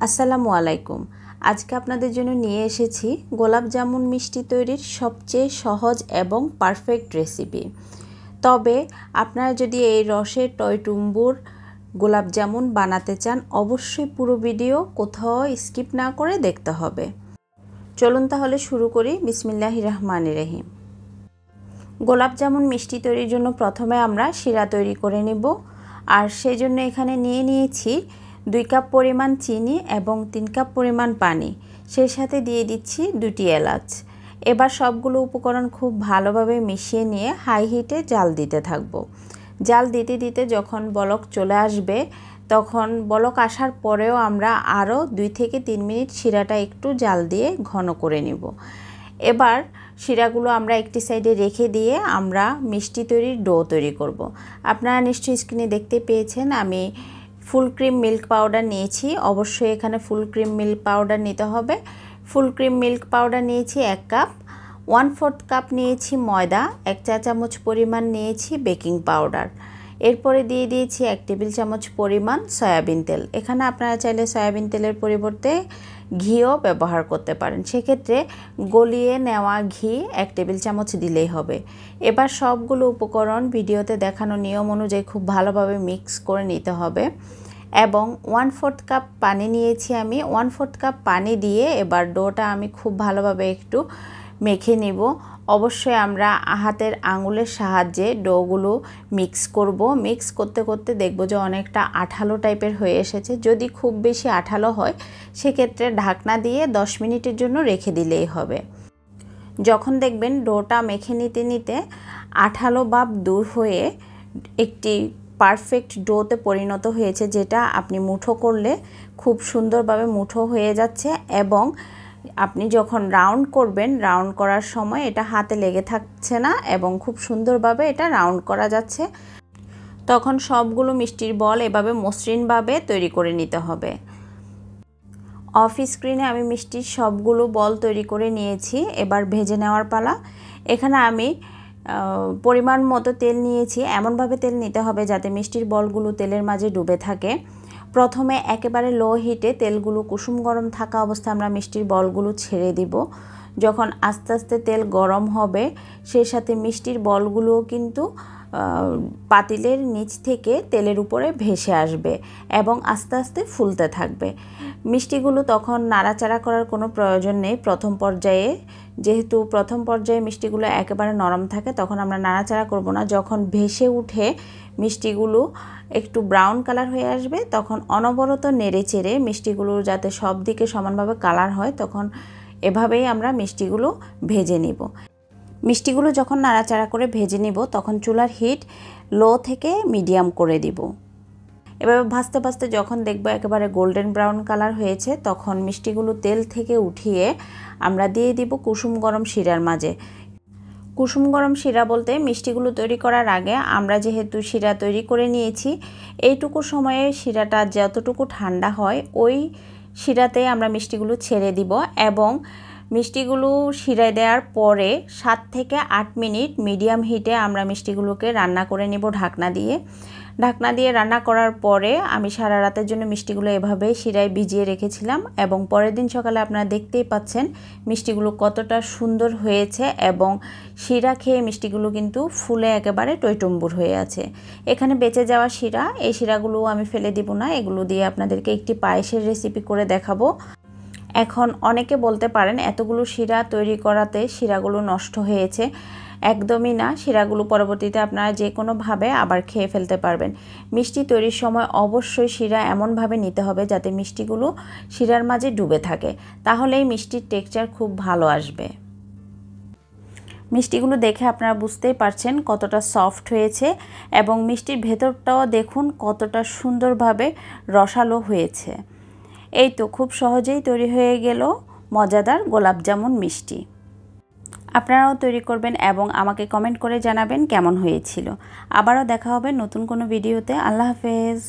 আসসালামু আলাইকুম। আজকে আপনাদের জন্য নিয়ে এসেছি গোলাপ জামুন মিষ্টি তৈরির সবচেয়ে সহজ এবং পারফেক্ট রেসিপি। তবে আপনারা যদি এই রসের টইটুম্বুর গোলাপ জামুন বানাতে চান, অবশ্যই পুরো ভিডিও কোথাও স্কিপ না করে দেখতে হবে। চলুন তাহলে শুরু করি। বিসমিল্লাহির রহমানির রহিম। গোলাপ জামুন মিষ্টি তৈরির জন্য প্রথমে আমরা শিরা তৈরি করে নেব। আর সেই জন্য এখানে নিয়েছি 2 কাপ পরিমাণ চিনি এবং 3 কাপ পরিমাণ পানি। সেই সাথে দিয়ে দিচ্ছি 2টি এলাচ। এবার সবগুলো উপকরণ খুব ভালোভাবে মিশিয়ে নিয়ে হাই হিটে জাল দিতে থাকবো। জাল দিতে দিতে যখন বলক চলে আসবে, তখন বলক আসার পরেও আমরা আরও 2 থেকে 3 মিনিট শিরাটা একটু জাল দিয়ে ঘন করে নিব। এবার শিরাগুলো আমরা একটি সাইডে রেখে দিয়ে আমরা মিষ্টি তৈরির ডো তৈরি করব। আপনারা নিশ্চয়ই স্ক্রিনে দেখতে পেয়েছেন আমি ফুল ক্রিম মিল্ক পাউডার নিয়েছি। অবশ্যই এখানে ফুল ক্রিম মিল্ক পাউডার নিতে হবে। ফুল ক্রিম মিল্ক পাউডার নিয়েছি 1 কাপ। 1/4 কাপ নিয়েছি ময়দা, 1 চা চামচ পরিমাণ নিয়েছি বেকিং পাউডার। এরপরে দিয়ে দিয়েছি 1 টেবিল চামচ পরিমাণ সয়াবিন তেল। এখানে আপনারা চাইলে সয়াবিন তেলের পরিবর্তে ঘিও ব্যবহার করতে পারেন। সেক্ষেত্রে গলিয়ে নেওয়া ঘি 1 টেবিল চামচ দিলেই হবে। এবার সবগুলো উপকরণ ভিডিওতে দেখানো নিয়ম অনুযায়ী খুব ভালোভাবে মিক্স করে নিতে হবে। এবং 1/4 কাপ পানি নিয়েছি আমি। 1/4 কাপ পানি দিয়ে এবার ডোটা আমি খুব ভালোভাবে একটু মেখে নিব। অবশ্যই আমরা হাতের আঙুলের সাহায্যে ডোগুলো মিক্স করব। মিক্স করতে করতে দেখব যে অনেকটা আঠালো টাইপের হয়ে এসেছে। যদি খুব বেশি আঠালো হয়, সেক্ষেত্রে ঢাকনা দিয়ে 10 মিনিটের জন্য রেখে দিলেই হবে। যখন দেখবেন ডোটা মেখে নিতে নিতে আঠালো ভাব দূর হয়ে একটি পারফেক্ট ডোতে পরিণত হয়েছে, যেটা আপনি মুঠো করলে খুব সুন্দরভাবে মুঠো হয়ে যাচ্ছে, এবং আপনি যখন রাউন্ড করবেন, রাউন্ড করার সময় এটা হাতে লেগে থাকছে না এবং খুব সুন্দরভাবে এটা রাউন্ড করা যাচ্ছে, তখন সবগুলো মিষ্টির বল এভাবে মসৃণভাবে তৈরি করে নিতে হবে। অফ স্ক্রিনে আমি মিষ্টির সবগুলো বল তৈরি করে নিয়েছি। এবার ভেজে নেওয়ার পালা। এখানে আমি পরিমাণ মতো তেল নিয়েছি। এমনভাবে তেল নিতে হবে যাতে মিষ্টির বলগুলো তেলের মাঝে ডুবে থাকে। প্রথমে একেবারে লো হিটে তেলগুলো কুসুম গরম থাকা অবস্থায় আমরা মিষ্টির বলগুলো ছেড়ে দিব। যখন আস্তে আস্তে তেল গরম হবে, সেই সাথে মিষ্টির বলগুলোও কিন্তু পাতিলের নিচ থেকে তেলের উপরে ভেসে আসবে এবং আস্তে আস্তে ফুলতে থাকবে। মিষ্টিগুলো তখন নাড়াচাড়া করার কোনো প্রয়োজন নেই প্রথম পর্যায়ে। যেহেতু প্রথম পর্যায়ে মিষ্টিগুলো একেবারে নরম থাকে, তখন আমরা নাড়াচাড়া করব না। যখন ভেসে উঠে মিষ্টিগুলো একটু ব্রাউন কালার হয়ে আসবে, তখন অনবরত নেড়ে চেড়ে মিষ্টিগুলো যাতে সব দিকে সমানভাবে কালার হয়, তখন এভাবেই আমরা মিষ্টিগুলো ভেজে নিব। মিষ্টিগুলো যখন নাড়াচাড়া করে ভেজে নিব, তখন চুলার হিট লো থেকে মিডিয়াম করে দিব। এভাবে ভাজতে ভাজতে যখন দেখব একেবারে গোল্ডেন ব্রাউন কালার হয়েছে, তখন মিষ্টিগুলো তেল থেকে উঠিয়ে আমরা দিয়ে দিব কুসুম গরম শিরার মাঝে। কুসুম গরম শিরা বলতে মিষ্টিগুলো তৈরি করার আগে আমরা যেহেতু শিরা তৈরি করে নিয়েছি, এইটুকু সময়ে শিরাটা যতটুকু ঠান্ডা হয় ওই শিরাতে আমরা মিষ্টিগুলো ছেড়ে দিব এবং মিষ্টিগুলো শিরায় দেওয়ার পরে 7 থেকে 8 মিনিট মিডিয়াম হিটে আমরা মিষ্টিগুলোকে রান্না করে নেব ঢাকনা দিয়ে। ঢাকনা দিয়ে রান্না করার পরে আমি সারা রাতের জন্য মিষ্টিগুলো এভাবেই শিরায় ভিজিয়ে রেখেছিলাম এবং পরের দিন সকালে আপনারা দেখতেই পাচ্ছেন মিষ্টিগুলো কতটা সুন্দর হয়েছে এবং শিরা খেয়ে মিষ্টিগুলো কিন্তু ফুলে একেবারে টইটুম্বুর হয়ে আছে। এখানে বেঁচে যাওয়া শিরা, এই শিরাগুলো আমি ফেলে দিব না, এগুলো দিয়ে আপনাদেরকে একটি পায়েসের রেসিপি করে দেখাবো। এখন অনেকে বলতে পারেন এতগুলো শিরা তৈরি করাতে শিরাগুলো নষ্ট হয়েছে। একদমই না, শিরাগুলো পরবর্তীতে আপনারা যে কোনোভাবে আবার খেয়ে ফেলতে পারবেন। মিষ্টি তৈরির সময় অবশ্যই শিরা এমনভাবে নিতে হবে যাতে মিষ্টিগুলো শিরার মাঝে ডুবে থাকে, তাহলেই মিষ্টির টেক্সচার খুব ভালো আসবে। মিষ্টিগুলো দেখে আপনারা বুঝতেই পারছেন কতটা সফট হয়েছে এবং মিষ্টির ভেতরটাও দেখুন কতটা সুন্দরভাবে রসালো হয়েছে। এই তো খুব সহজেই তৈরি হয়ে গেল মজাদার গোলাপ জামুন মিষ্টি। আপনারাও তৈরি করবেন এবং আমাকে কমেন্ট করে জানাবেন কেমন হয়েছিল। আবারও দেখা হবে নতুন কোনো ভিডিওতে। আল্লাহ হাফেজ।